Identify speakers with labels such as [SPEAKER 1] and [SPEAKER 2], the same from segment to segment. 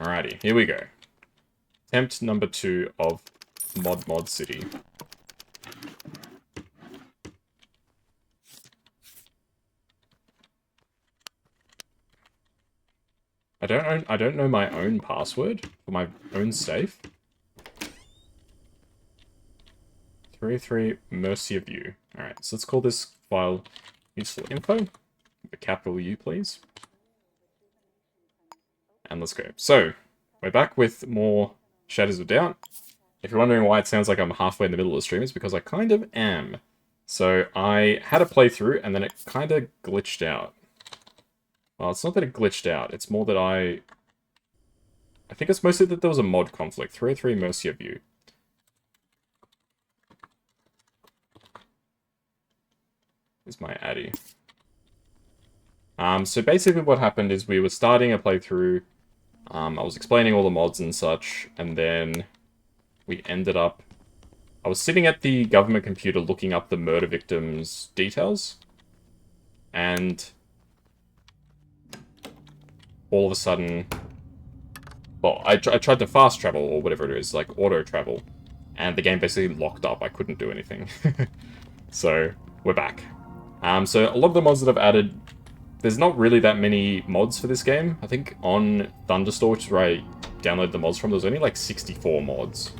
[SPEAKER 1] Alrighty, here we go. Attempt number 2 of Mod City. I don't know my own password for my own safe. 33 Mercia View. Alright, so let's call this file useful info. With a capital U, please. And let's go. So, we're back with more Shadows of Doubt. If you're wondering why it sounds like I'm halfway in the middle of the stream, it's because I kind of am. So, I had a playthrough, and then it kind of glitched out. Well, it's not that it glitched out, it's more that I think it's mostly that there was a mod conflict. 303 Mercia View. Is my Addy. So basically what happened is we were starting a playthrough. I was explaining all the mods and such, and then we ended up... I was sitting at the government computer looking up the murder victims' details, and all of a sudden... Well, I tried to fast travel, or whatever it is, like auto travel, and the game basically locked up. I couldn't do anything. So, we're back. So a lot of the mods that I've added, there's not really that many mods for this game. I think on Thunderstore, which is where I downloaded the mods from, there's only like 64 mods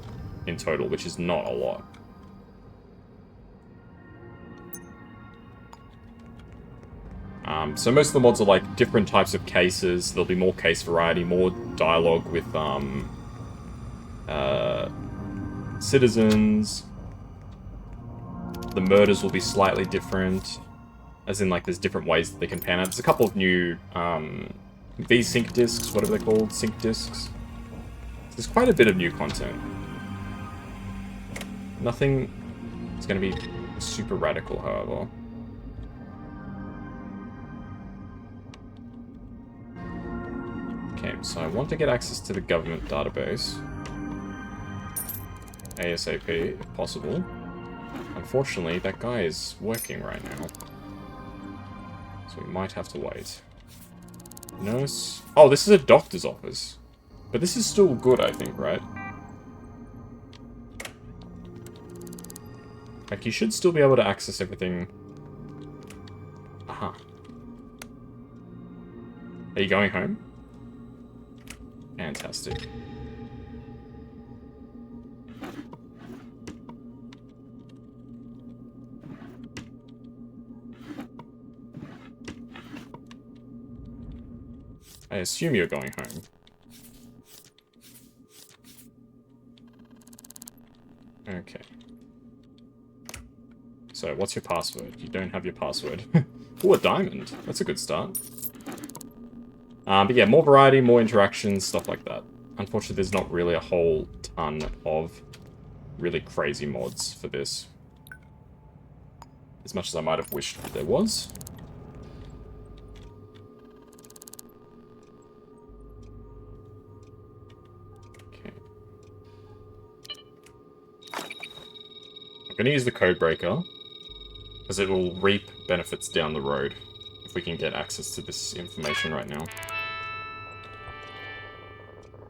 [SPEAKER 1] in total, which is not a lot. So most of the mods are like different types of cases. There'll be more case variety, more dialogue with citizens. The murders will be slightly different. As in, like, there's different ways that they can pan out. There's a couple of new, V-Sync discs, whatever they're called, sync discs. There's quite a bit of new content. Nothing is going to be super radical, however. Okay, so I want to get access to the government database. ASAP, if possible. Unfortunately, that guy is working right now. So we might have to wait. Nurse. Oh, this is a doctor's office. But this is still good, I think, right? Like, you should still be able to access everything. Aha. Are you going home? Fantastic. I assume you're going home. Okay. So, what's your password? You don't have your password. Ooh, a diamond. That's a good start. But yeah, more variety, more interactions, stuff like that. Unfortunately, there's not really a whole ton of really crazy mods for this. As much as I might have wished there was. I'm going to use the code breaker, because it will reap benefits down the road, if we can get access to this information right now.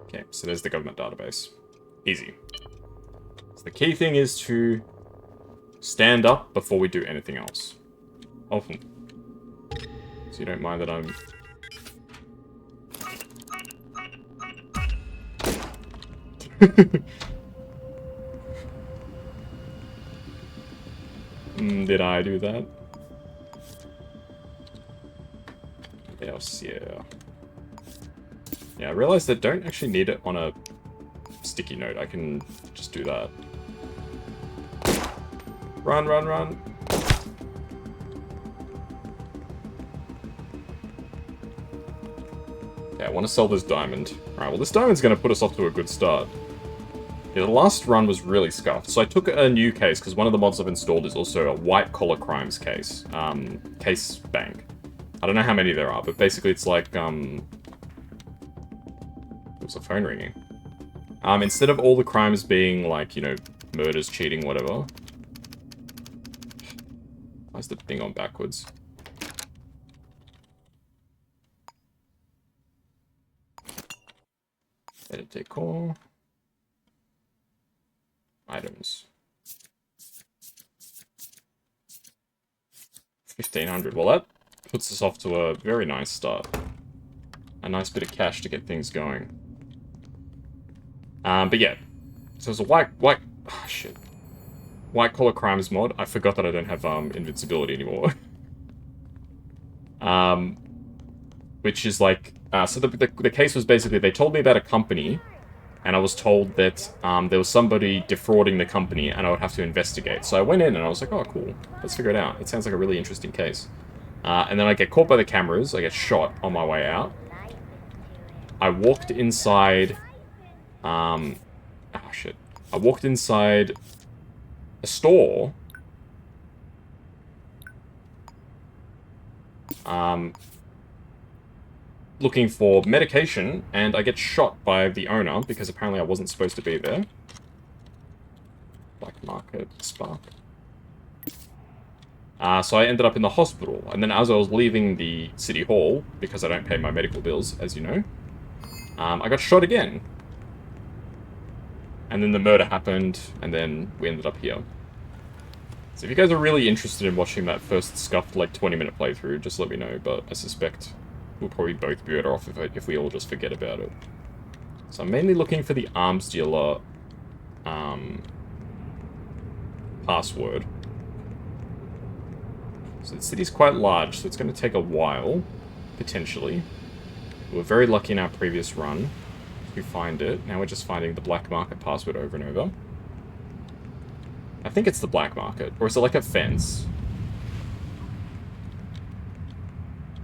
[SPEAKER 1] Okay, so there's the government database. Easy. So the key thing is to stand up before we do anything else. Oh, so you don't mind that I'm... Did I do that? Yes, yeah. Yeah, I realized that I don't actually need it on a sticky note. I can just do that. Run, run, run! Yeah, I want to sell this diamond. Alright, well this diamond's going to put us off to a good start. Yeah, the last run was really scuffed, so I took a new case, because one of the mods I've installed is also a white-collar crimes case. Case bank. I don't know how many there are, but basically it's like, There's a phone ringing. Instead of all the crimes being, like, you know, murders, cheating, whatever. Why is the thing on backwards? Edit decor. Items. 1,500. Well, that puts us off to a very nice start. A nice bit of cash to get things going. But yeah. So it's a oh, shit. White collar crimes mod. I forgot that I don't have invincibility anymore. Which is like, so the case was basically, they told me about a company, and I was told that there was somebody defrauding the company, and I would have to investigate. So I went in, and I was like, oh, cool, let's figure it out. It sounds like a really interesting case. And then I get caught by the cameras, I get shot on my way out. I walked inside, oh shit. I walked inside a store, looking for medication, and I get shot by the owner, because apparently I wasn't supposed to be there. Black market, spark. So I ended up in the hospital, and then as I was leaving the city hall, because I don't pay my medical bills, as you know, I got shot again. And then the murder happened, and then we ended up here. So if you guys are really interested in watching that first scuffed, like, 20-minute playthrough, just let me know, but I suspect we'll probably both be better off if we all just forget about it. So I'm mainly looking for the arms dealer password. So the city's quite large, so it's going to take a while, potentially. We were very lucky in our previous run to find it. Now we're just finding the black market password over and over. I think it's the black market, or is it like a fence?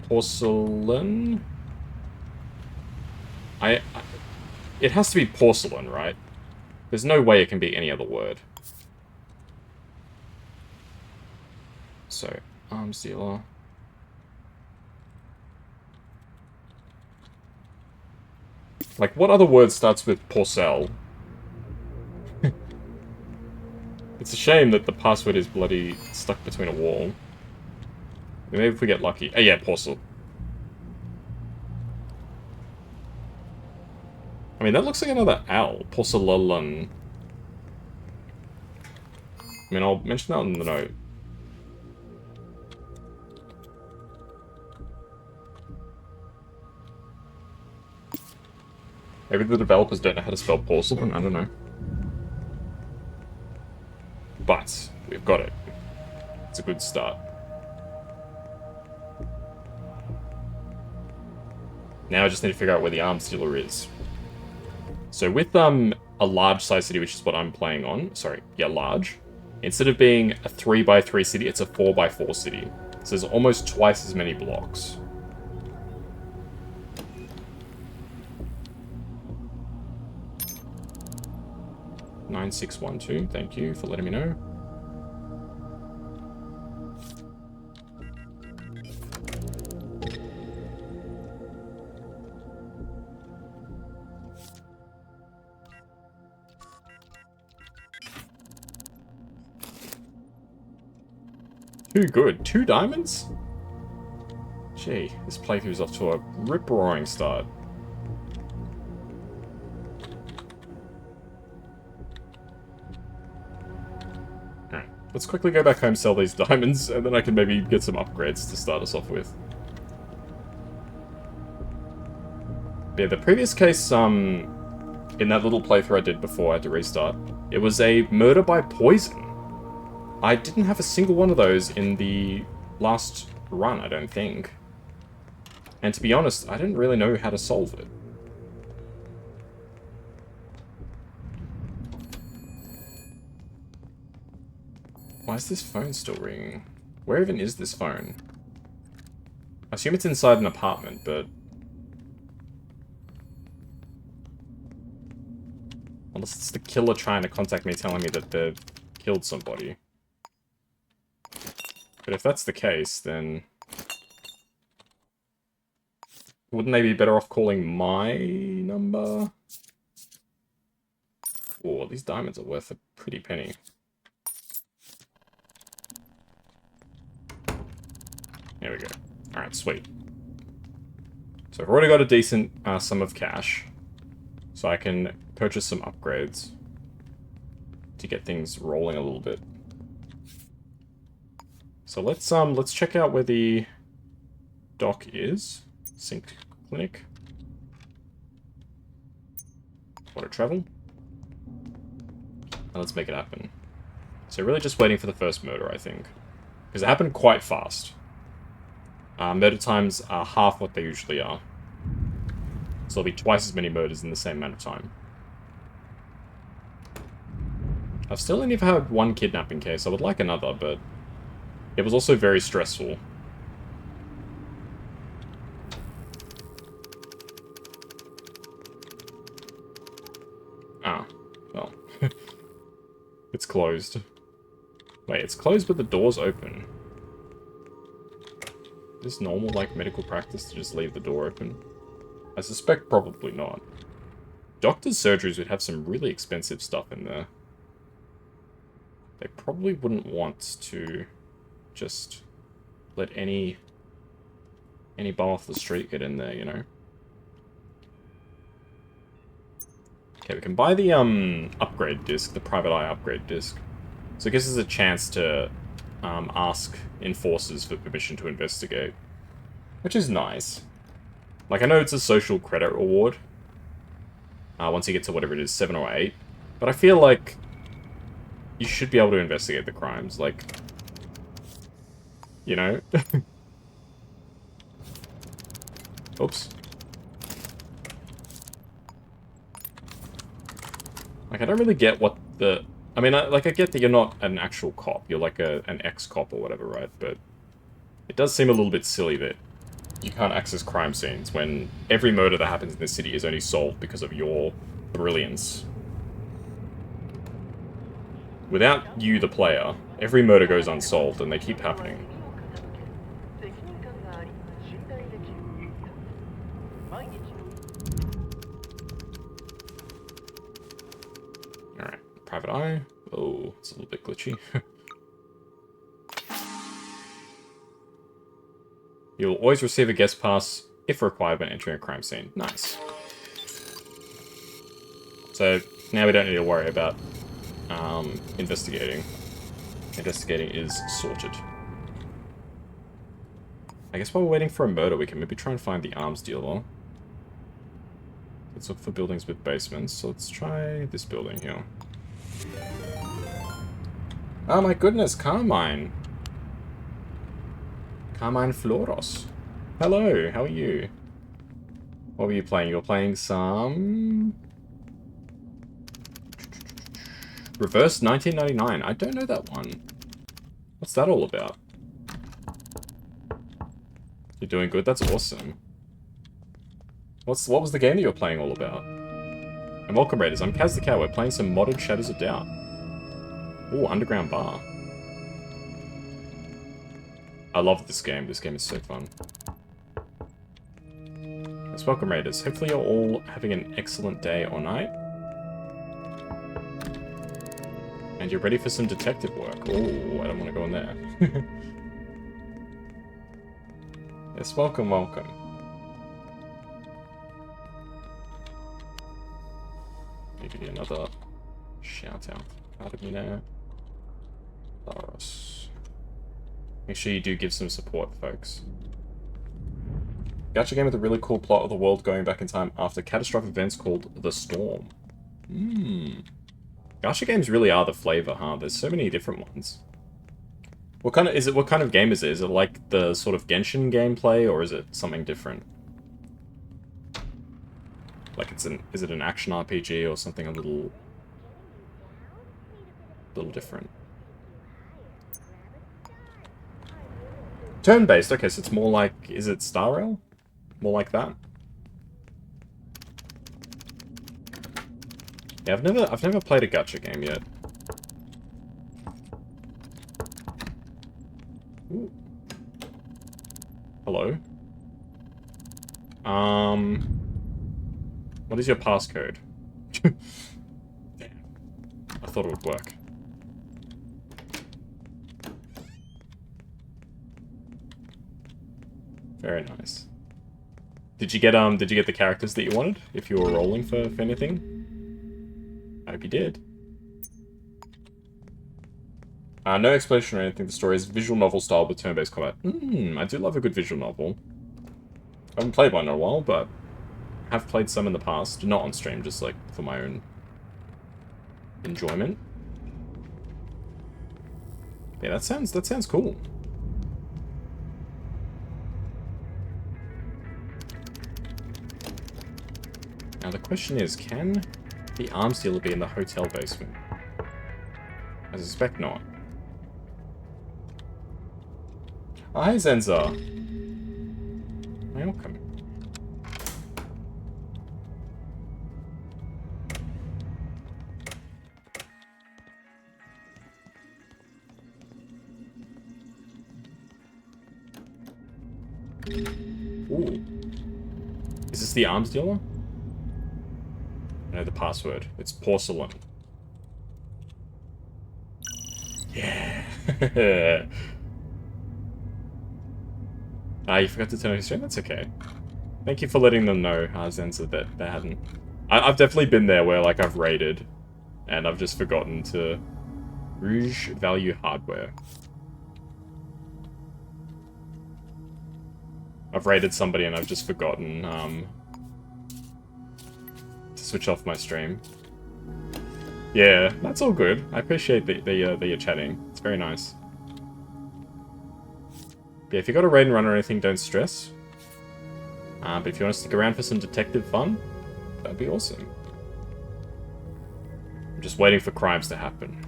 [SPEAKER 1] Porcelain? It has to be porcelain, right? There's no way it can be any other word. So, arms dealer. Like, what other word starts with porcel? It's a shame that the password is bloody stuck between a wall. Maybe if we get lucky. Oh yeah, porcel. I mean, that looks like another L. Porcelain. I mean, I'll mention that in the note. Maybe the developers don't know how to spell porcelain, I don't know. But, we've got it. It's a good start. Now I just need to figure out where the arms dealer is. So with a large size city, which is what I'm playing on, sorry, yeah, large, instead of being a 3x3 city, it's a 4x4 city. So there's almost twice as many blocks. (9612), thank you for letting me know. Too good. 2 diamonds? Gee, this playthrough's off to a rip-roaring start. Alright, let's quickly go back home, sell these diamonds, and then I can maybe get some upgrades to start us off with. Yeah, the previous case, in that little playthrough I did before I had to restart, it was a murder by poison. I didn't have a single one of those in the last run, I don't think. And to be honest, I didn't really know how to solve it. Why is this phone still ringing? Where even is this phone? I assume it's inside an apartment, but... unless it's the killer trying to contact me telling me that they've killed somebody. But if that's the case, then... wouldn't they be better off calling my number? Oh, these diamonds are worth a pretty penny. There we go. Alright, sweet. So I've already got a decent sum of cash. So I can purchase some upgrades to get things rolling a little bit. So let's check out where the dock is. Sync clinic. Want to travel? And let's make it happen. So really just waiting for the first murder, I think. Because it happened quite fast. Murder times are half what they usually are. So there'll be twice as many murders in the same amount of time. I've still only ever had one kidnapping case. I would like another, but it was also very stressful. Ah, well. It's closed. Wait, it's closed but the door's open. Is this normal, like, medical practice to just leave the door open? I suspect probably not. Doctors' surgeries would have some really expensive stuff in there. They probably wouldn't want to just let any bum off the street get in there, you know? Okay, we can buy the upgrade disc, the private eye upgrade disc. So it gives us a chance to ask enforcers for permission to investigate, which is nice. Like, I know it's a social credit reward once you get to whatever it is, 7 or 8, but I feel like you should be able to investigate the crimes, like, you know? Oops. Like, I don't really get what the... I mean, I get that you're not an actual cop. You're like an ex-cop or whatever, right? But it does seem a little bit silly that you can't access crime scenes when every murder that happens in the city is only solved because of your brilliance. Without you, the player, every murder goes unsolved and they keep happening. Alright, private eye. Oh, it's a little bit glitchy. You'll always receive a guest pass if required when entering a crime scene. Nice. So now we don't need to worry about investigating. Investigating is sorted. I guess while we're waiting for a murder, we can maybe try and find the arms dealer. Let's look for buildings with basements. So let's try this building here. Oh my goodness, Carmine. Carmine Floros. Hello, how are you? What were you playing? You were playing some... Reverse 1999. I don't know that one. What's that all about? You're doing good? That's awesome. What was the game that you were playing all about? And welcome, Raiders. I'm Kaz the Cow. We're playing some modded Shadows of Doubt. Ooh, Underground Bar. I love this game. This game is so fun. Let's welcome, Raiders. Hopefully you're all having an excellent day or night. And you're ready for some detective work. Ooh, I don't want to go in there. Yes, welcome, welcome. Maybe another shout out out of me now. Laros. Make sure you do give some support, folks. Gacha game with a really cool plot of the world going back in time after catastrophic events called The Storm. Gacha games really are the flavor, huh? There's so many different ones. What kind of game is it? Is it like the sort of Genshin gameplay, or is it something different? Like is it an action RPG or something a little different? Turn-based, okay, so it's more like, is it Star Rail? More like that? Yeah, I've never played a gacha game yet. Ooh. Hello? What is your passcode? Damn. I thought it would work. Very nice. Did you get the characters that you wanted? If you were rolling for anything? I hope you did. No explanation or anything. The story is visual novel style with turn-based combat. I do love a good visual novel. I haven't played one in a while, but have played some in the past. Not on stream, just like for my own enjoyment. Yeah, that sounds cool. Now the question is, can the arms dealer be in the hotel basement? I suspect not. Oh, hi Zenza. Welcome. Ooh. Is this the arms dealer? I know the password. It's porcelain. Yeah. You forgot to turn on your stream? That's okay. Thank you for letting them know, Zenza, that they hadn't. I've definitely been there where, like, I've raided, and I've just forgotten to... Rouge Value Hardware. I've raided somebody and I've just forgotten, to switch off my stream. Yeah, that's all good. I appreciate that you're chatting. It's very nice. Yeah, if you got a raid and run or anything, don't stress. But if you want to stick around for some detective fun, that'd be awesome. I'm just waiting for crimes to happen.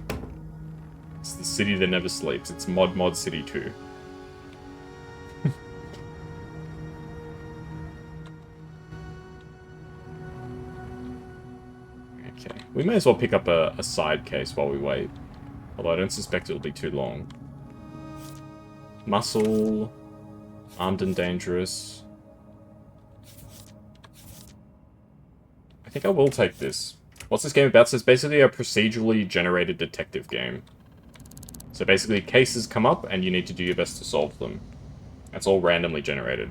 [SPEAKER 1] It's the city that never sleeps. It's Mod City 2. Okay. We may as well pick up a side case while we wait. Although I don't suspect it'll be too long. Muscle. Armed and dangerous. I think I will take this. What's this game about? So it's basically a procedurally generated detective game. So basically cases come up and you need to do your best to solve them. That's all randomly generated.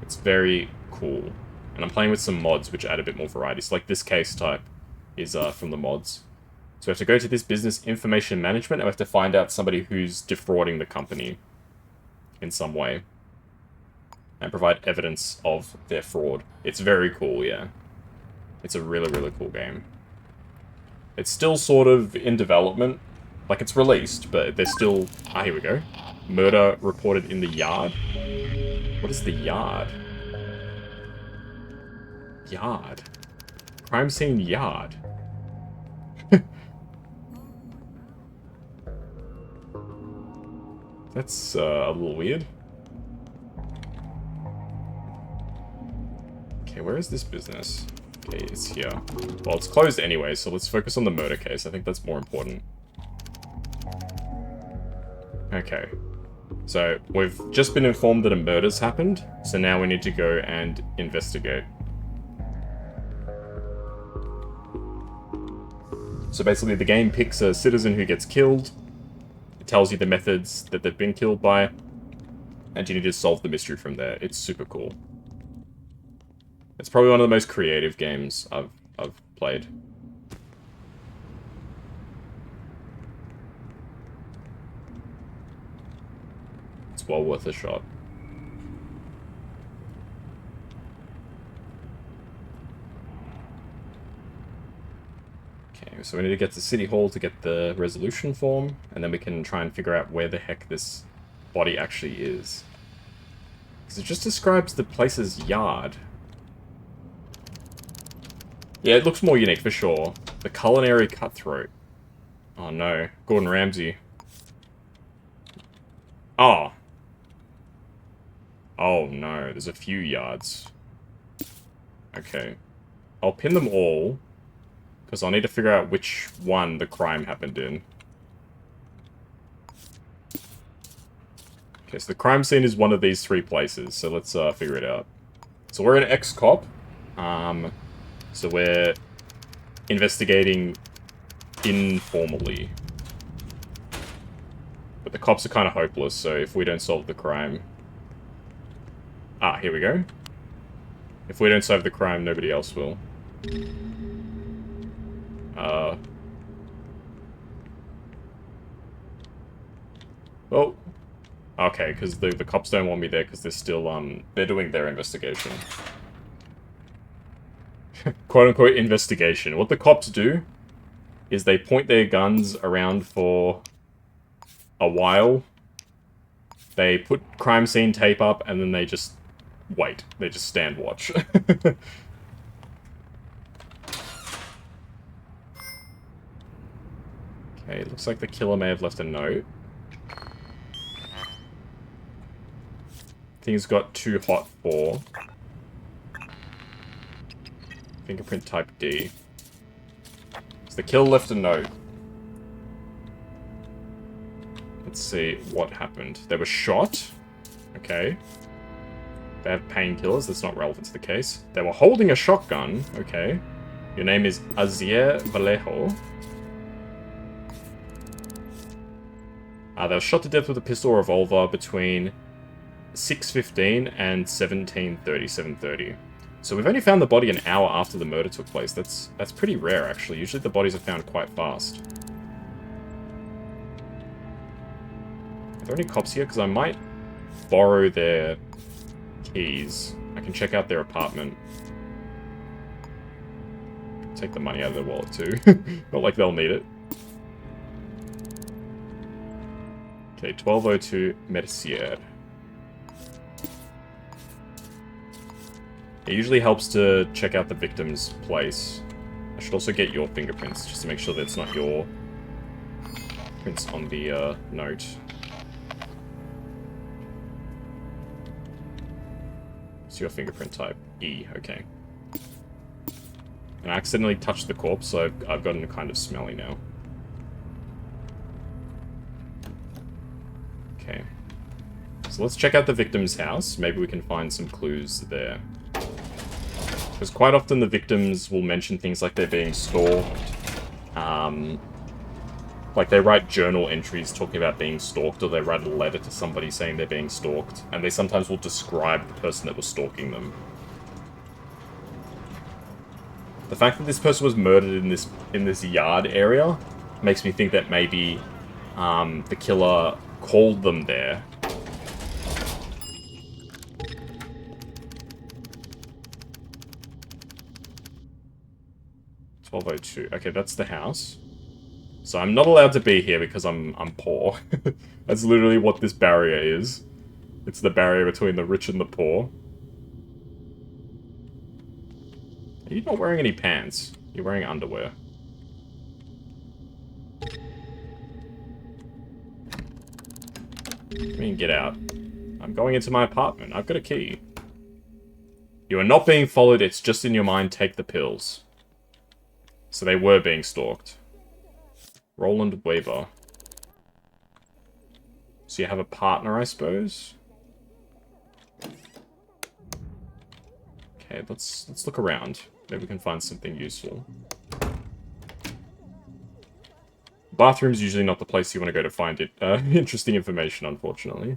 [SPEAKER 1] It's very cool. And I'm playing with some mods which add a bit more variety. So like this case type is from the mods. So we have to go to this business information management and we have to find out somebody who's defrauding the company in some way. And provide evidence of their fraud. It's very cool, yeah. It's a really, really cool game. It's still sort of in development. Like, it's released, but there's still... Ah, here we go. Murder reported in the yard. What is the yard? Yard. Crime scene yard. That's a little weird. Okay, where is this business? Okay, it's here. Well, it's closed anyway, so let's focus on the murder case. I think that's more important. Okay. So, we've just been informed that a murder's happened, so now we need to go and investigate. So basically, the game picks a citizen who gets killed, it tells you the methods that they've been killed by, and you need to solve the mystery from there. It's super cool. It's probably one of the most creative games I've played. It's well worth a shot. Okay, so we need to get to City Hall to get the resolution form, and then we can try and figure out where the heck this body actually is. Because it just describes the place's yard. Yeah, it looks more unique for sure. The culinary cutthroat. Oh no, Gordon Ramsay. Oh. Oh no, there's a few yards. Okay. I'll pin them all, because I'll need to figure out which one the crime happened in. Okay, so the crime scene is one of these three places, so let's figure it out. So we're an ex-cop. So we're investigating informally. But the cops are kind of hopeless, so if we don't solve the crime... Ah, here we go. If we don't solve the crime, nobody else will. Oh. Okay, because the cops don't want me there because they're still, they're doing their investigation. Quote-unquote investigation. What the cops do is they point their guns around for a while. They put crime scene tape up, and then they just wait. They just stand watch. Okay, looks like the killer may have left a note. Things got too hot for fingerprint type D. So the killer left a note. Let's see what happened. They were shot. Okay. They have painkillers. That's not relevant to the case. They were holding a shotgun. Okay. Your name is Azier Vallejo. They were shot to death with a pistol or revolver between 6:15 and 7:30, 7:30. So we've only found the body an hour after the murder took place. That's pretty rare, actually. Usually the bodies are found quite fast. Are there any cops here? Because I might borrow their keys. I can check out their apartment. Take the money out of their wallet, too. Not like they'll need it. Okay, 1202 Mercier. It usually helps to check out the victim's place. I should also get your fingerprints, just to make sure that it's not your prints on the note. It's your fingerprint type. E, okay. And I accidentally touched the corpse, so I've gotten kind of smelly now. Okay. So let's check out the victim's house. Maybe we can find some clues there. Because quite often the victims will mention things like they're being stalked. Like they write journal entries talking about being stalked, or they write a letter to somebody saying they're being stalked. And they sometimes will describe the person that was stalking them. The fact that this person was murdered in this yard area makes me think that maybe the killer called them there. $12.02. Okay, that's the house. So I'm not allowed to be here because I'm poor. That's literally what this barrier is. It's the barrier between the rich and the poor. Are you not wearing any pants? You're wearing underwear. I mean, get out. I'm going into my apartment. I've got a key. You are not being followed. It's just in your mind. Take the pills. So they were being stalked. Roland Weber. So you have a partner, I suppose? Okay, let's look around. Maybe we can find something useful. Bathroom's usually not the place you want to go to find it. Interesting information, unfortunately.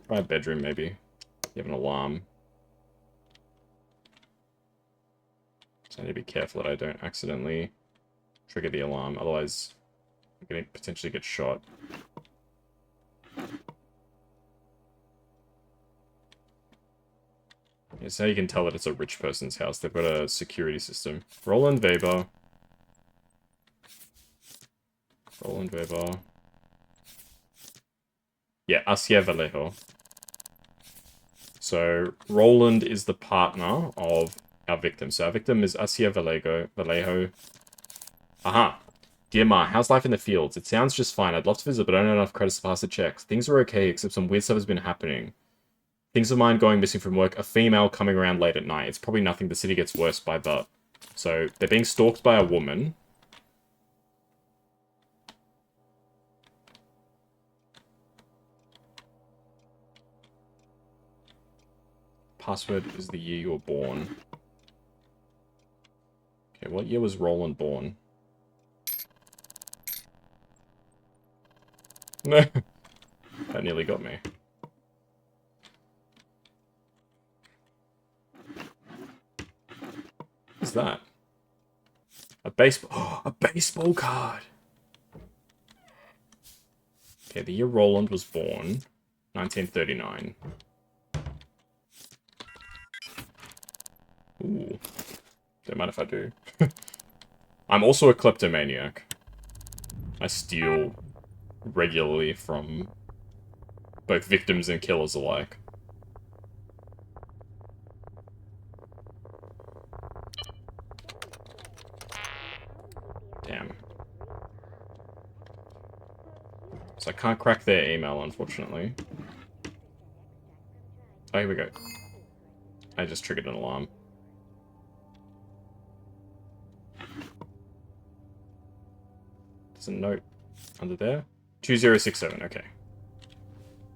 [SPEAKER 1] Try a bedroom, maybe. You have an alarm. So I need to be careful that I don't accidentally trigger the alarm, otherwise I'm going to potentially get shot. Here's how you can tell that it's a rich person's house. They've got a security system. Roland Weber. Roland Weber. Yeah, Asia Vallejo. So, Roland is the partner of our victim. So, our victim is Asia Vallejo. Aha. Dear Ma, how's life in the fields? It sounds just fine. I'd love to visit, but I don't have enough credits to pass the checks. Things are okay, except some weird stuff has been happening. Things of mine going missing from work, a female coming around late at night. It's probably nothing. The city gets worse by the... So, they're being stalked by a woman. Password is the year you were born. Okay, what year was Roland born? No. That nearly got me. is that? A baseball... Oh, a baseball card! Okay, the year Roland was born. 1939. Ooh. Don't mind if I do. I'm also a kleptomaniac. I steal regularly from both victims and killers alike. Damn. So I can't crack their email, unfortunately. Oh, here we go. I just triggered an alarm. There's a note under there. 2067, okay.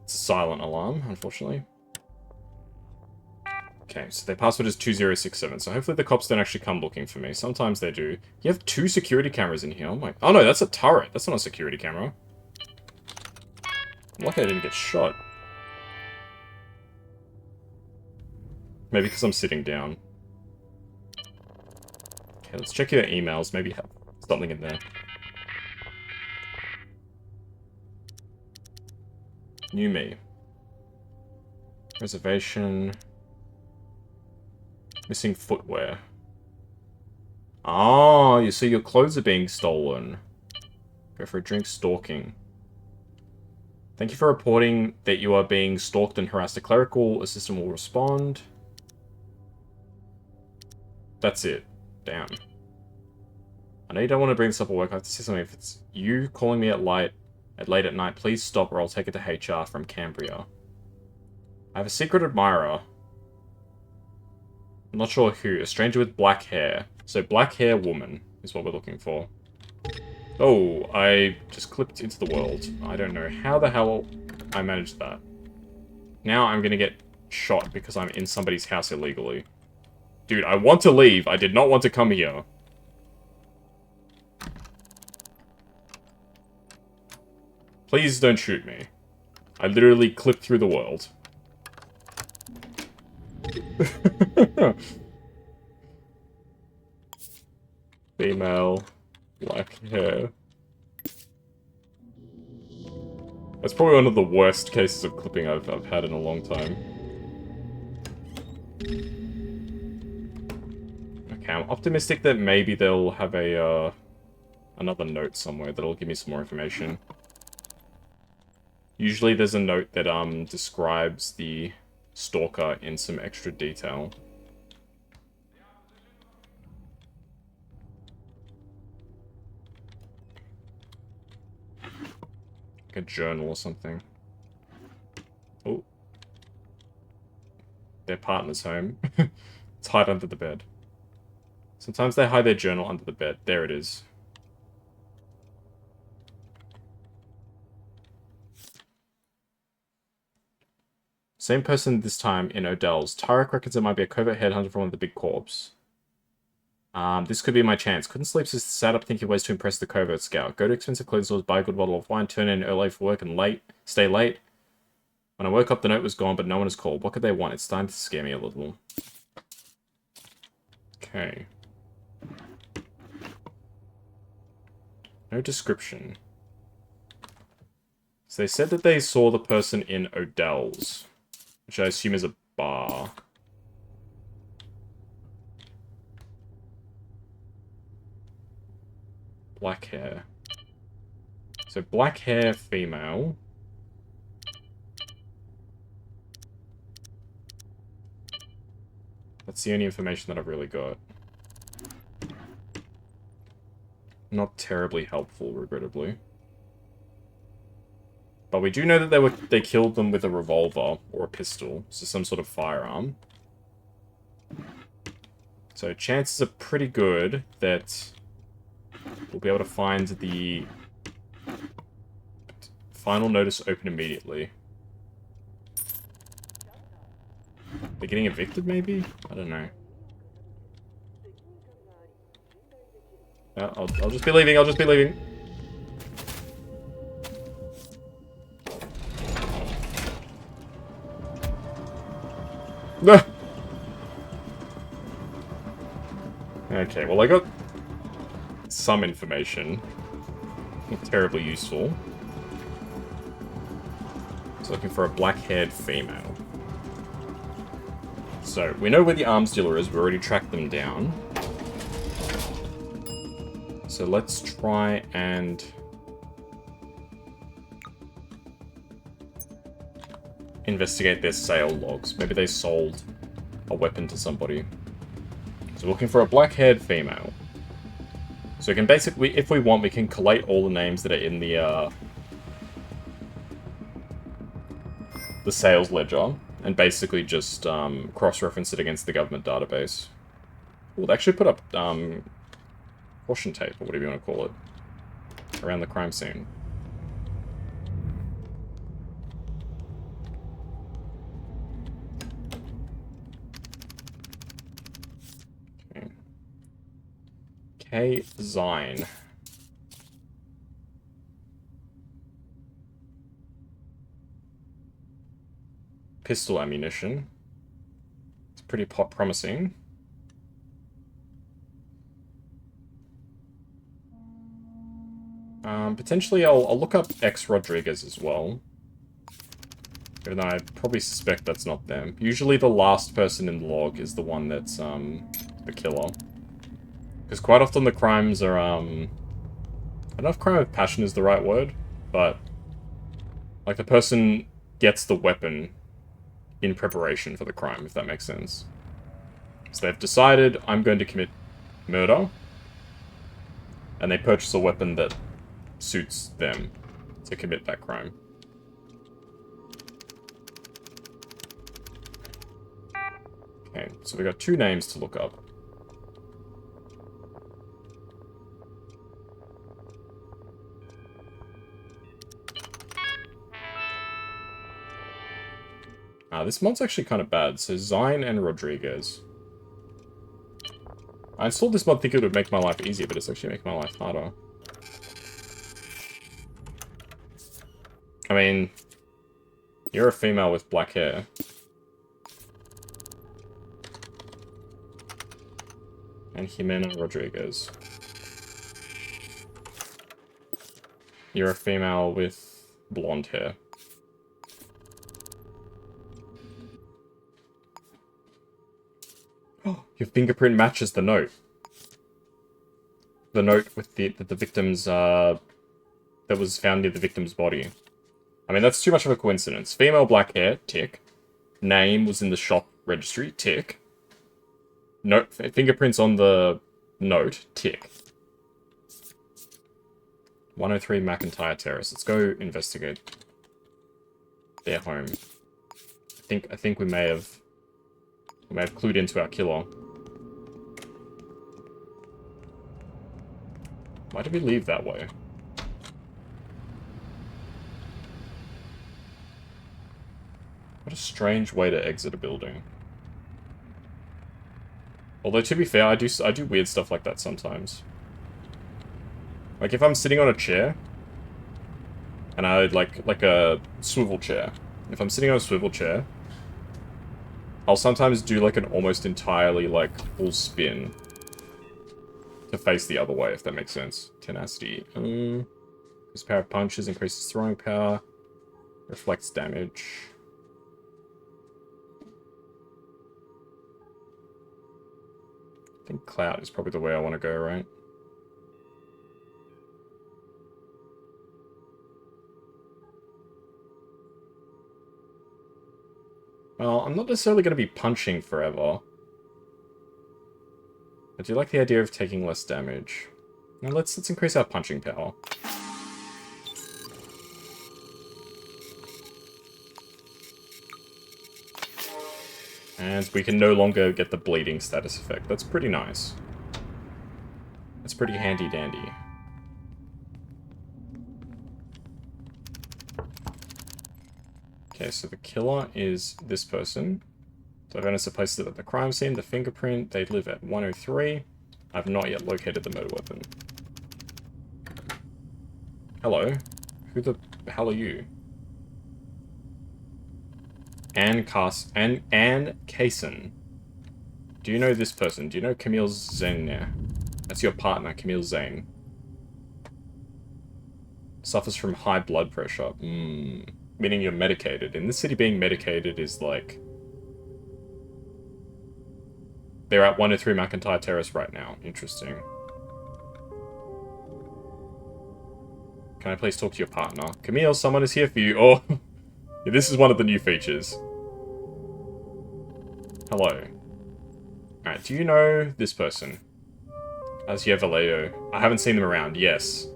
[SPEAKER 1] It's a silent alarm, unfortunately. Okay, so their password is 2067, so hopefully the cops don't actually come looking for me. Sometimes they do. You have 2 security cameras in here. Oh my... Oh no, that's a turret. That's not a security camera. I'm lucky I didn't get shot. Maybe because I'm sitting down. Okay, let's check your emails. Maybe have something in there. New me. Reservation. Missing footwear. Oh, you see your clothes are being stolen. Go for a drink. Stalking. Thank you for reporting that you are being stalked and harassed. A clerical assistant will respond. That's it. Damn. I know you don't want to bring this up at work. I have to say something. If it's you calling me at late at night, please stop or I'll take it to HR from Cambria. I have a secret admirer. I'm not sure who. A stranger with black hair. So black hair woman is what we're looking for. Oh, I just clipped into the world. I don't know how the hell I managed that. Now I'm gonna get shot because I'm in somebody's house illegally. Dude, I want to leave. I did not want to come here. Please don't shoot me. I literally clipped through the world. Female, black hair. That's probably one of the worst cases of clipping I've had in a long time. Okay, I'm optimistic that maybe they'll have a, another note somewhere that'll give me some more information. Usually there's a note that, describes the stalker in some extra detail. Like a journal or something. Oh. Their partner's home. It's hide under the bed. Sometimes they hide their journal under the bed. There it is. Same person this time in Odell's. Tarek reckons it might be a covert headhunter from one of the big corps. This could be my chance. Couldn't sleep, so sat up thinking ways to impress the covert scout. Go to expensive clothes stores, buy a good bottle of wine, turn in early for work and stay late. When I woke up, the note was gone, but no one has called. What could they want? It's starting to scare me a little. Okay. No description. So they said that they saw the person in Odell's, which I assume is a bar. Black hair. So black hair, female. That's the only information that I've really got. Not terribly helpful, regrettably. But we do know that they killed them with a revolver or a pistol, so some sort of firearm. So chances are pretty good that we'll be able to find the final notice open immediately. They're getting evicted, maybe? I don't know. I'll just be leaving, I'll just be leaving. No! Okay, well I got some information. Not terribly useful. So looking for a black-haired female. So, we know where the arms dealer is, we already tracked them down. So let's try and investigate their sale logs. Maybe they sold a weapon to somebody. So looking for a black-haired female. So we can basically, if we want, we can collate all the names that are in the sales ledger, and basically just cross-reference it against the government database. We'll actually put up caution tape, or whatever you want to call it, around the crime scene. Okay. K. Zine. Pistol ammunition. It's pretty promising. Potentially I'll look up X Rodriguez as well. Even though I probably suspect that's not them. Usually the last person in the log is the one that's the killer. Because quite often the crimes are I don't know if crime of passion is the right word, but like the person gets the weapon in preparation for the crime, if that makes sense. So they've decided, I'm going to commit murder, and they purchase a weapon that suits them to commit that crime. Okay, so we got 2 names to look up. This mod's actually kind of bad. So Zine and Rodriguez. I installed this mod thinking it would make my life easier, but it's actually making my life harder. I mean, you're a female with black hair. And Jimena Rodriguez. You're a female with blonde hair. Oh, your fingerprint matches the note. The note with the victim's, that was found near the victim's body. I mean, that's too much of a coincidence. Female black hair, tick. Name was in the shop registry, tick. Note, fingerprints on the note, tick. 103 McIntyre Terrace. Let's go investigate their home. I think we may have clued into our killer. Why did we leave that way? What a strange way to exit a building. Although, to be fair, I do weird stuff like that sometimes. Like, if I'm sitting on a chair, and I like a swivel chair. If I'm sitting on a swivel chair, I'll sometimes do like an almost entirely like full spin to face the other way, if that makes sense. Tenacity. His power of punches increases throwing power. Reflects damage. I think clout is probably the way I want to go, right? Well, I'm not necessarily going to be punching forever. I do like the idea of taking less damage. Now let's increase our punching power. And we can no longer get the bleeding status effect. That's pretty nice. That's pretty handy dandy. Okay, so the killer is this person. So I've only placed it at the crime scene, the fingerprint. They live at 103. I've not yet located the murder weapon. Hello. Who the hell are you? Ann Kaysen. Do you know this person? Do you know Camille Zane? That's your partner, Camille Zane. Suffers from high blood pressure. Meaning you're medicated. In this city, being medicated is like... They're at 103 McIntyre Terrace right now. Interesting. Can I please talk to your partner? Camille, someone is here for you. Oh, this is one of the new features. Hello. Alright, do you know this person? Asia Vallejo. I haven't seen them around. Yes.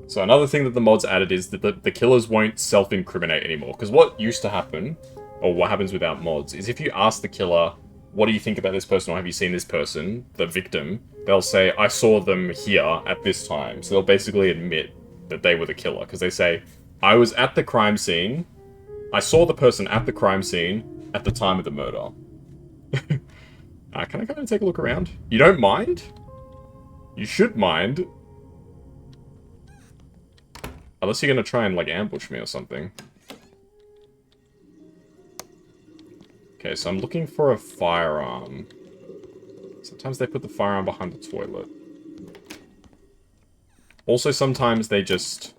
[SPEAKER 1] So another thing that the mods added is that the killers won't self-incriminate anymore. Because what used to happen, or what happens without mods, is if you ask the killer, what do you think about this person, or have you seen this person, the victim, they'll say, I saw them here at this time. So they'll basically admit that they were the killer. Because they say, I was at the crime scene, I saw the person at the crime scene at the time of the murder. Can I come and take a look around? You don't mind? You should mind. Unless you're gonna try and, like, ambush me or something. Okay, so I'm looking for a firearm. Sometimes they put the firearm behind the toilet. Also, sometimes they just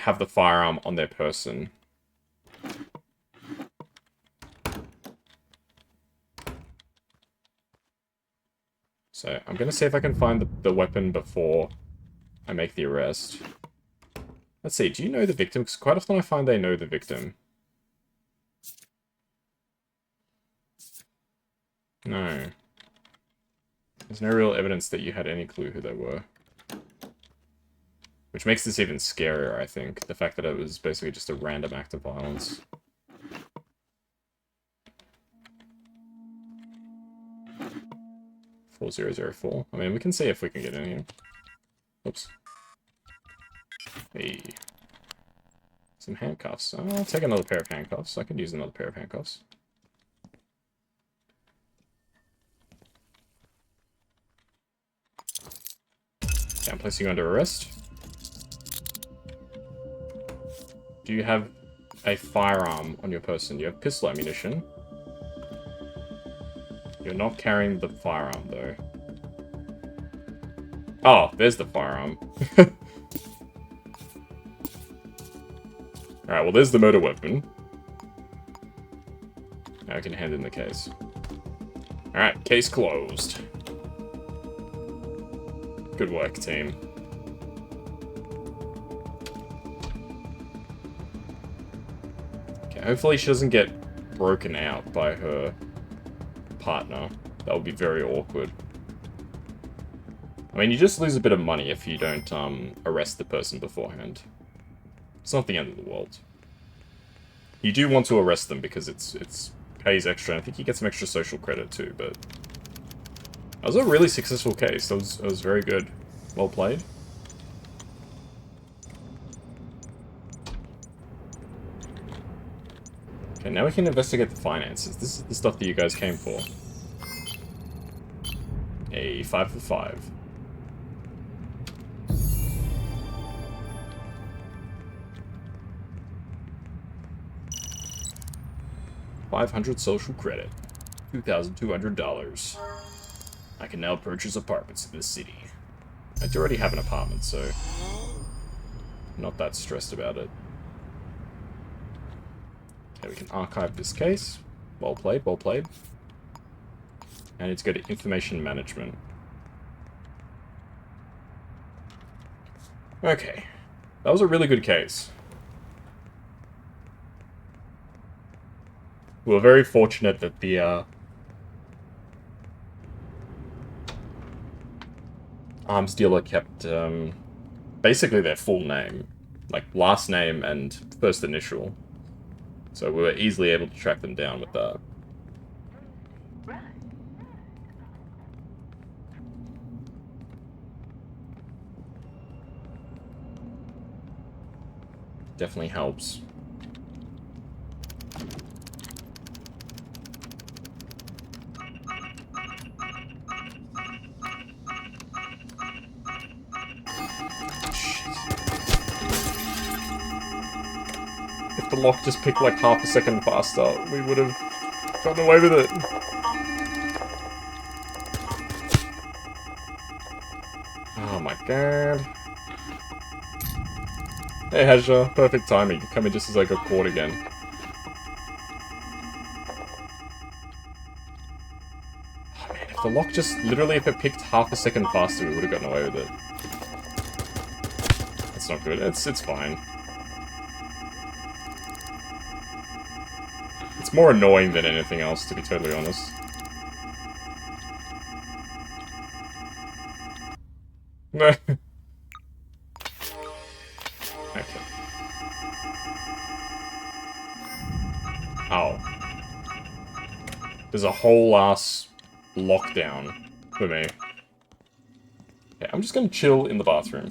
[SPEAKER 1] have the firearm on their person. So, I'm gonna see if I can find the weapon before I make the arrest. Let's see, do you know the victim? Because quite often I find they know the victim. No. There's no real evidence that you had any clue who they were. Which makes this even scarier, I think. The fact that it was basically just a random act of violence. $4004. I mean, we can see if we can get in here. Oops. Hey. Some handcuffs. I'll take another pair of handcuffs. I can use another pair of handcuffs. Okay, I'm placing you under arrest. Do you have a firearm on your person? You have pistol ammunition. You're not carrying the firearm, though. Oh, there's the firearm. Alright, well, there's the murder weapon. Now I can hand in the case. Alright, case closed. Good work, team. Okay, hopefully she doesn't get broken out by her partner. That would be very awkward. I mean, you just lose a bit of money if you don't arrest the person beforehand. It's not the end of the world. You do want to arrest them because it's pays extra, and I think you get some extra social credit too, but... That was a really successful case. That was very good. Well played. Okay, now we can investigate the finances. This is the stuff that you guys came for. A 5 for 5. $500 social credit. $2,200. I can now purchase apartments in this city. I do already have an apartment, so I'm not that stressed about it. Okay, we can archive this case. Well played, well played. And it's go to information management. Okay. That was a really good case. We were very fortunate that the arms dealer kept basically their full name, like last name and first initial. So we were easily able to track them down with that. Definitely helps. If the lock just picked like half a second faster, we would have Gotten away with it. Oh my god. Hey Hazja, perfect timing. You come in just as I got caught again. Oh man, if the lock just, literally if it picked half a second faster, we would have gotten away with it. It's not good, it's fine. It's more annoying than anything else, to be totally honest. No. Okay. Oh. There's a whole ass lockdown for me. Okay, I'm just gonna chill in the bathroom.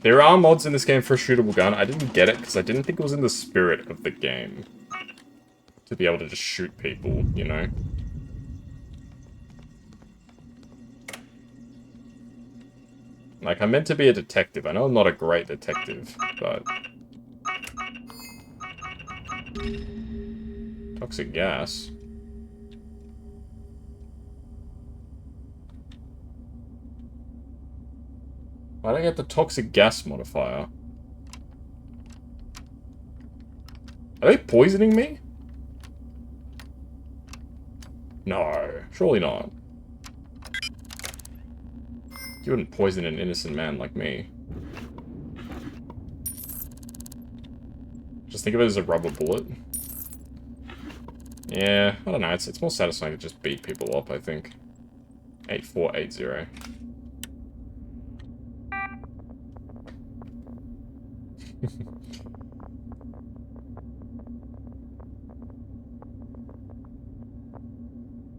[SPEAKER 1] There are mods in this game for a shootable gun. I didn't get it because I didn't think it was in the spirit of the game to be able to just shoot people, you know? Like, I'm meant to be a detective. I know I'm not a great detective, but... Toxic gas. Why did I get the toxic gas modifier? Are they poisoning me? No, surely not. You wouldn't poison an innocent man like me. Just think of it as a rubber bullet. Yeah, I don't know, it's more satisfying to just beat people up, I think. 8480.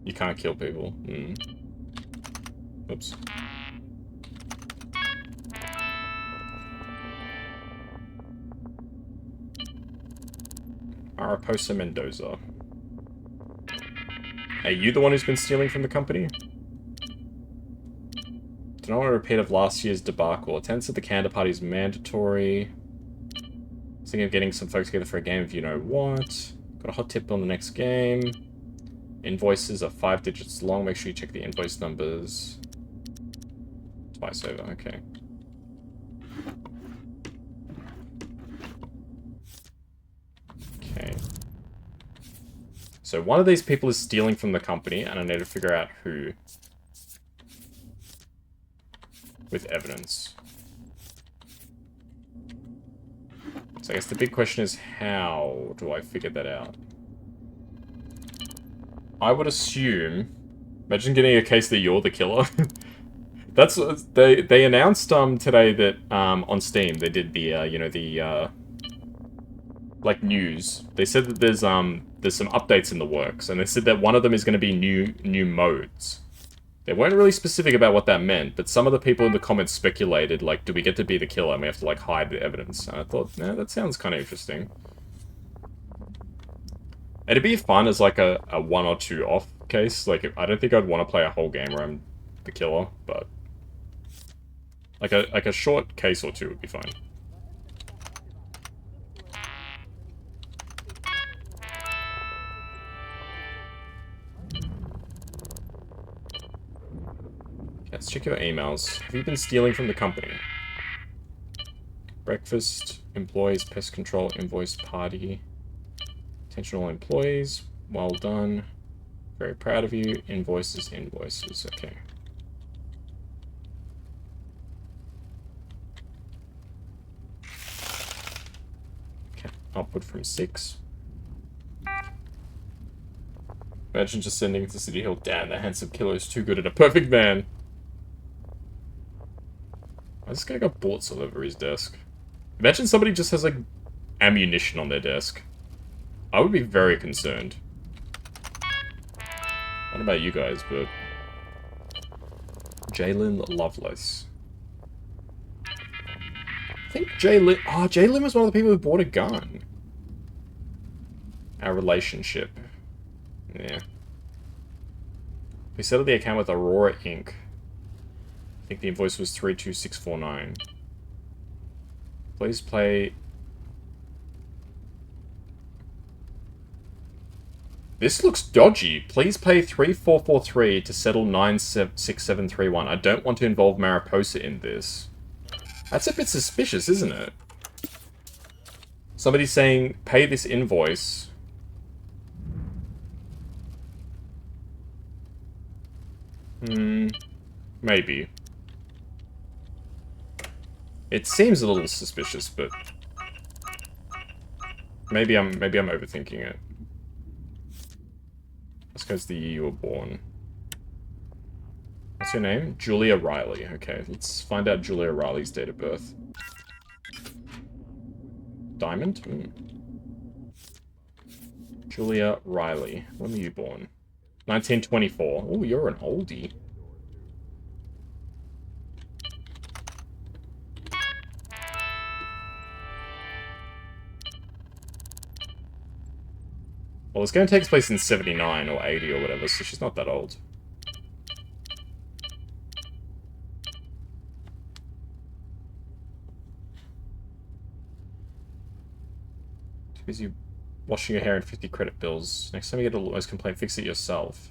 [SPEAKER 1] You can't kill people. Hmm. Oops. Araposa Mendoza. Hey, you the one who's been stealing from the company? Do not want a repeat of last year's debacle. Attendance at the Canada Party is mandatory. Thinking of getting some folks together for a game if you know what. Got a hot tip on the next game. Invoices are 5 digits long. Make sure you check the invoice numbers. Twice over, okay. Okay. So one of these people is stealing from the company, and I need to figure out who. With evidence. So I guess the big question is, how do I figure that out? I would assume... Imagine getting a case that you're the killer. That's... They announced today that on Steam they did the, you know, the... like, news. They said that there's some updates in the works, and they said that one of them is going to be new modes. They weren't really specific about what that meant, but some of the people in the comments speculated, like, do we get to be the killer and we have to, like, hide the evidence? And I thought, nah, that sounds kind of interesting. It'd be fun as, like, a 1 or 2 off case. Like, I don't think I'd want to play a whole game where I'm the killer, but... Like a short case or 2 would be fine. Let's check your emails. Have you been stealing from the company? Breakfast, employees, pest control, invoice, party. Attention all employees. Well done. Very proud of you. Invoices, invoices. Okay. Okay, upward from 6. Imagine just sending it to City Hill. Damn, that handsome killer is too good at a perfect man. This guy got bullets all over his desk. Imagine somebody just has, like, ammunition on their desk. I would be very concerned. What about you guys, but... Jalen Lovelace. I think Jalen... Oh, Jalen was one of the people who bought a gun. Our relationship. Yeah. We settled the account with Aurora Inc. I think the invoice was 32649. Please play... This looks dodgy. Please pay 3443 to settle 96731. I don't want to involve Mariposa in this. That's a bit suspicious, isn't it? Somebody's saying, pay this invoice. Maybe. It seems a little suspicious, but maybe I'm overthinking it. Let's go to the year you were born. What's your name? Julia Riley. Okay, let's find out Julia Riley's date of birth. Diamond? Julia Riley. When were you born? 1924. Oh, you're an oldie. Well, this game takes place in 79 or 80 or whatever, so she's not that old. Too busy washing your hair and 50 credit bills. Next time you get a noise complaint, fix it yourself.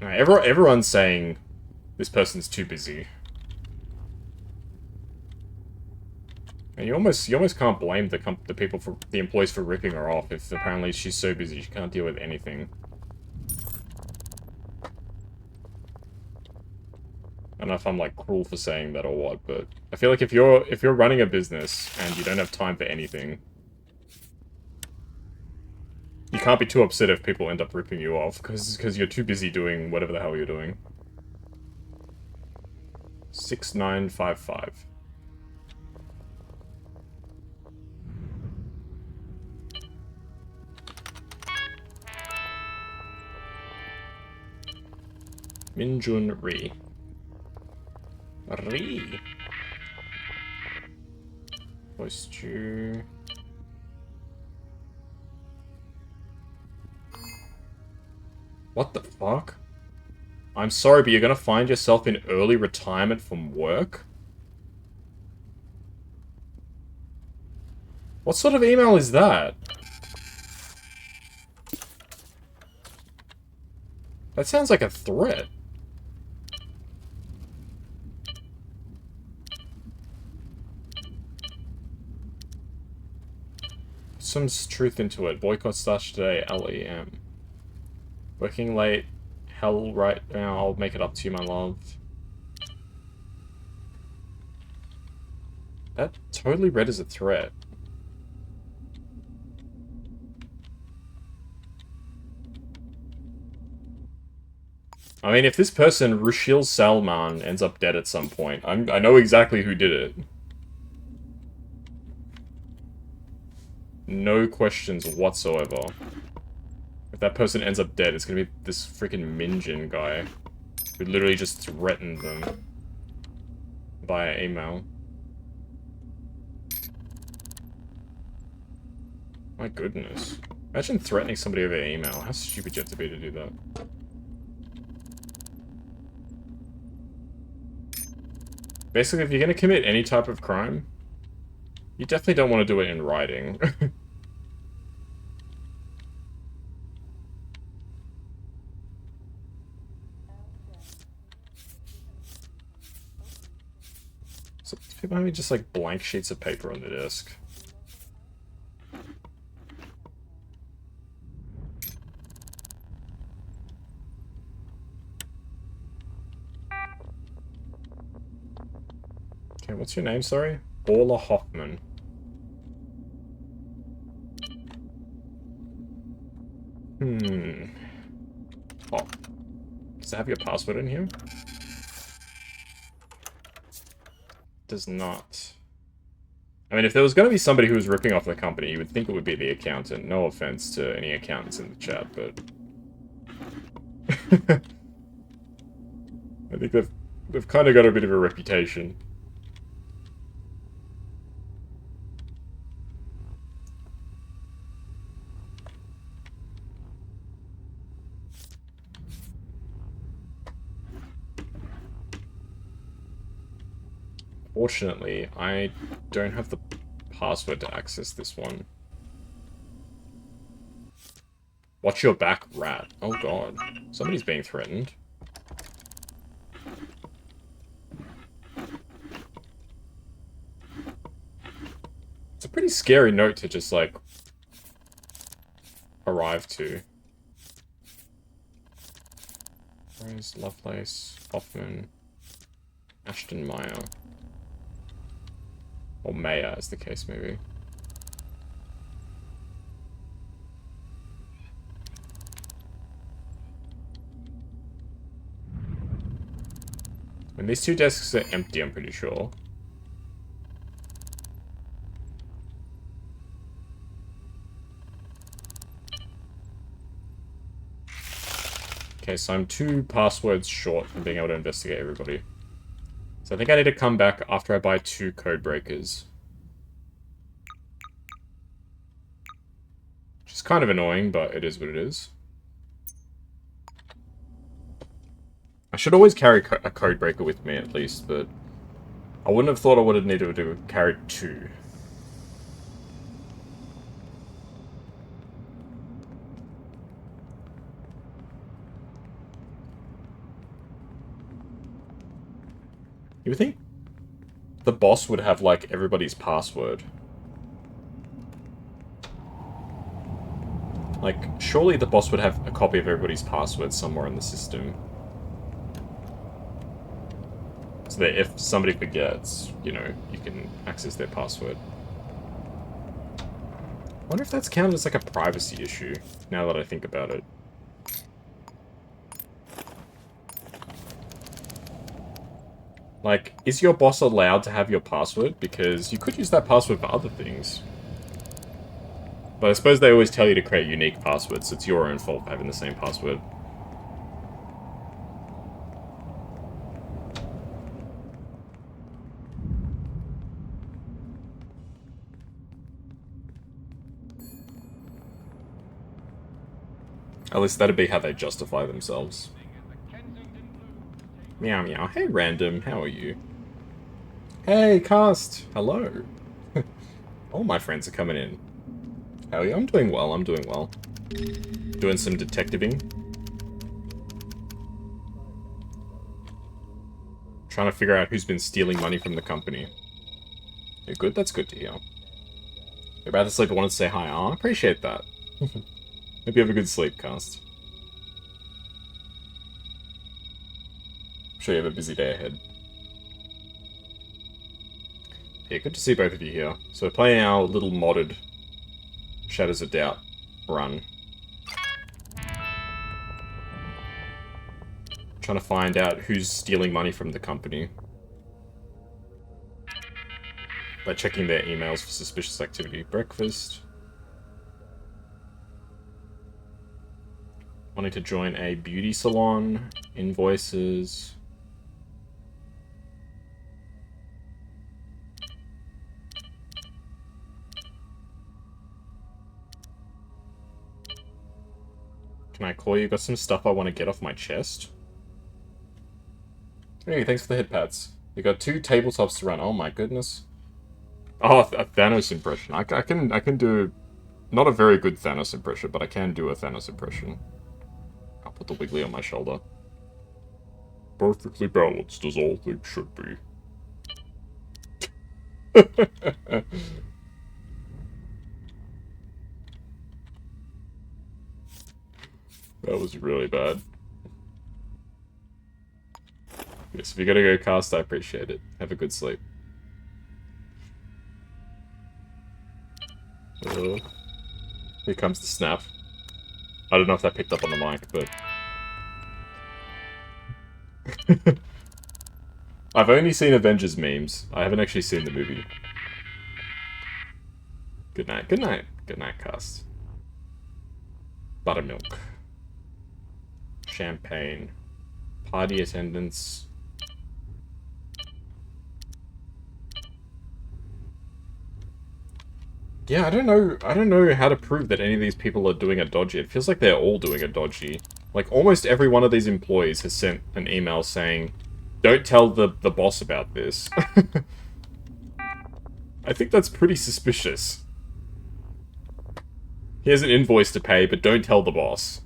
[SPEAKER 1] Right, everyone's saying this person's too busy. And you almost can't blame the employees for ripping her off if apparently she's so busy she can't deal with anything. I don't know if I'm like cruel for saying that or what, but I feel like if you're running a business and you don't have time for anything, you can't be too upset if people end up ripping you off because you're too busy doing whatever the hell you're doing. 6955. Minjun Ri. Ri. Voice to... What the fuck? I'm sorry, but you're gonna find yourself in early retirement from work? What sort of email is that? That sounds like a threat. Some truth into it. Boycott starts today, LEM. Working late. Hell right now, I'll make it up to you, my love. That totally read as a threat. I mean, if this person, Rushil Salman, ends up dead at some point, I know exactly who did it. No questions whatsoever. If that person ends up dead, it's gonna be this freaking Minjin guy who literally just threatened them via email. My goodness. Imagine threatening somebody over email. How stupid you have to be to do that. Basically, if you're gonna commit any type of crime, you definitely don't want to do it in writing. So people have just like blank sheets of paper on the desk. Okay, what's your name, sorry? Orla Hoffman. Oh. Does it have your password in here? Does not. I mean, if there was going to be somebody who was ripping off the company, you would think it would be the accountant. No offense to any accountants in the chat, but... I think they've kind of got a bit of a reputation. Fortunately, I don't have the password to access this one. Watch your back, rat. Oh god. Somebody's being threatened. It's a pretty scary note to just, like, arrive to. Rose, Lovelace, Hoffman, Ashton Meyer. Or Mayer, as the case may be. And these two desks are empty, I'm pretty sure. Okay, so I'm 2 passwords short from being able to investigate everybody. So I think I need to come back after I buy 2 code breakers. Which is kind of annoying, but it is what it is. I should always carry a code breaker with me at least, but I wouldn't have thought I would have needed to carry 2. You would think the boss would have, like, everybody's password. Like, surely the boss would have a copy of everybody's password somewhere in the system. So that if somebody forgets, you know, you can access their password. I wonder if that's counted as, like, a privacy issue, now that I think about it. Like, is your boss allowed to have your password? Because you could use that password for other things. But I suppose they always tell you to create unique passwords, so it's your own fault for having the same password. At least that'd be how they justify themselves. Meow meow. Hey random, how are you? Hey cast, hello. All my friends are coming in. How are you? I'm doing well, I'm doing well. Doing some detectiving. Trying to figure out who's been stealing money from the company. You're good? That's good to hear. You're about to sleep, I wanted to say hi. Oh, I appreciate that. Hope you have a good sleep, cast. I'm sure you have a busy day ahead. Yeah, good to see both of you here. So we're playing our little modded Shadows of Doubt run. Trying to find out who's stealing money from the company. By checking their emails for suspicious activity. Breakfast. Wanting to join a beauty salon. Invoices. Can I call you? Got some stuff I want to get off my chest. Anyway, thanks for the hit pads. You got 2 tabletops to run. Oh my goodness. Oh, a Thanos impression. I can do not a very good Thanos impression, but I can do a Thanos impression. I'll put the wiggly on my shoulder. Perfectly balanced as all things should be. That was really bad. Yes, if you gotta go cast, I appreciate it. Have a good sleep. Here comes the snap. I don't know if that picked up on the mic, but... I've only seen Avengers memes. I haven't actually seen the movie. Good night. Good night. Good night, cast. Buttermilk. Champagne. Party attendance. Yeah, I don't know how to prove that any of these people are doing a dodgy. It feels like they're all doing a dodgy. Like, almost every one of these employees has sent an email saying, don't tell the boss about this. I think that's pretty suspicious. Here's an invoice to pay, but don't tell the boss.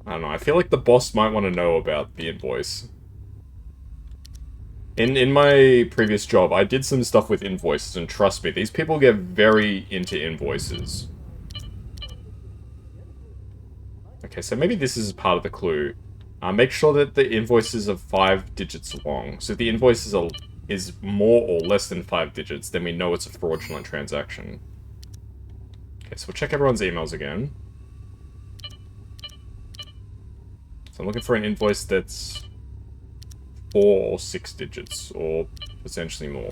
[SPEAKER 1] I don't know, I feel like the boss might want to know about the invoice. In my previous job, I did some stuff with invoices, and trust me, these people get very into invoices. Okay, so maybe this is part of the clue. Make sure that the invoices are 5 digits long. So if the invoice is more or less than 5 digits, then we know it's a fraudulent transaction. Okay, so we'll check everyone's emails again. So I'm looking for an invoice that's 4 or 6 digits, or potentially more.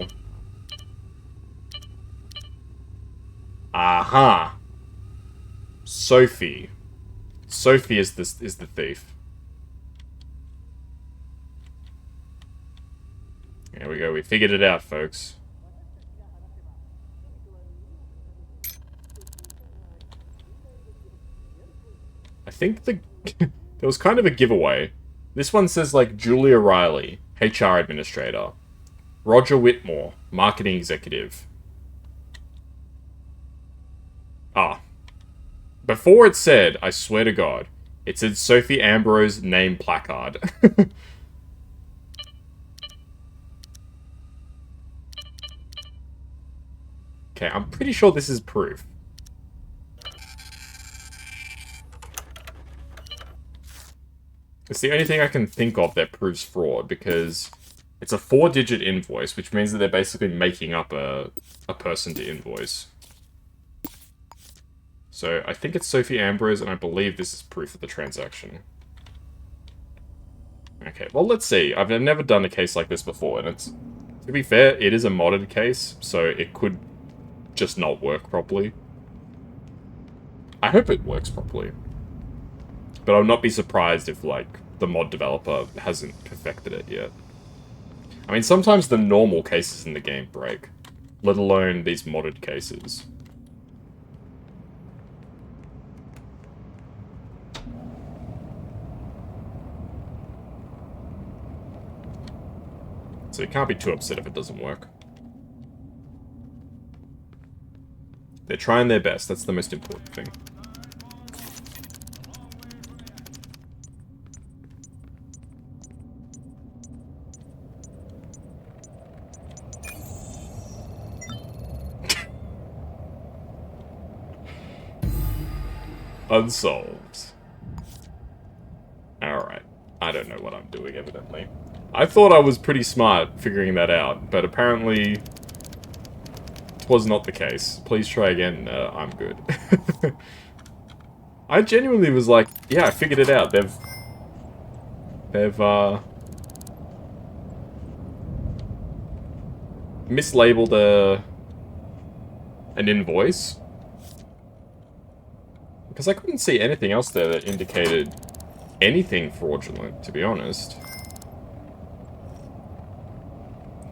[SPEAKER 1] Aha! Sophie. Sophie is the thief. There we go, we figured it out, folks. I think there was kind of a giveaway. This one says, like, Julia Riley, HR Administrator. Roger Whitmore, Marketing Executive. Ah. Before it said, I swear to God, it said Sophie Ambrose name placard. Okay, I'm pretty sure this is proof. It's the only thing I can think of that proves fraud, because it's a 4-digit invoice, which means that they're basically making up a person to invoice. So I think it's Sophie Ambrose, and I believe this is proof of the transaction. Okay, well, let's see. I've never done a case like this before, and it's... To be fair, it is a modded case, so it could just not work properly. I hope it works properly. But I'll not be surprised if, like, the mod developer hasn't perfected it yet. I mean, sometimes the normal cases in the game break, let alone these modded cases. So you can't be too upset if it doesn't work. They're trying their best, that's the most important thing. Unsolved. Alright. I don't know what I'm doing, evidently. I thought I was pretty smart figuring that out, but apparently it was not the case. Please try again. I'm good. I genuinely was like, yeah, I figured it out. They've mislabeled an invoice. Because I couldn't see anything else there that indicated anything fraudulent, to be honest.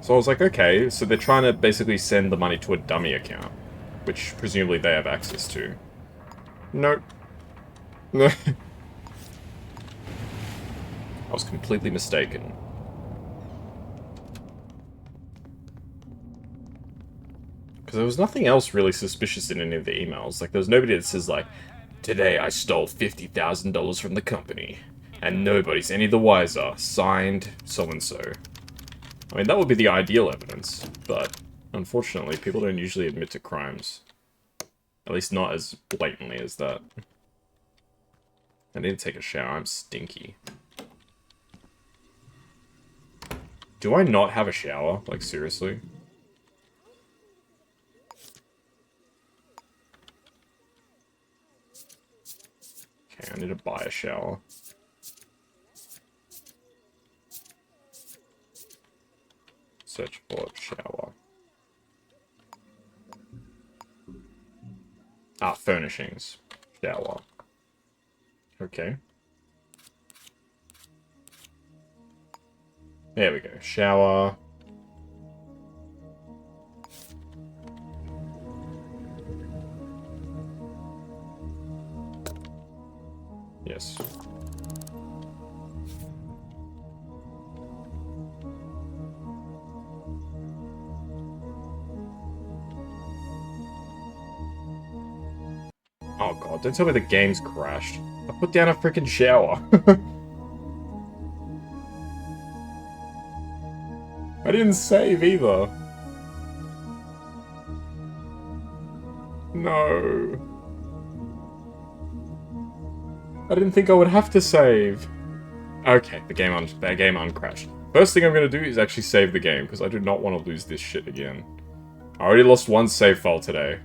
[SPEAKER 1] So I was like, okay, so they're trying to basically send the money to a dummy account, which presumably they have access to. Nope. No. I was completely mistaken. Because there was nothing else really suspicious in any of the emails. Like, there was nobody that says, like, today I stole $50,000 from the company, and nobody's any the wiser. Signed, so-and-so. I mean, that would be the ideal evidence, but unfortunately, people don't usually admit to crimes. At least not as blatantly as that. I need to take a shower, I'm stinky. Do I not have a shower? Like, seriously? Okay, I need to buy a shower. Search for shower. Ah, furnishings. Shower. Okay. There we go. Shower. Yes. Oh god, don't tell me the game's crashed. I put down a freaking shower. I didn't save either. No. I didn't think I would have to save. Okay, the game uncrashed. First thing I'm gonna do is actually save the game, because I do not want to lose this shit again. I already lost one save file today.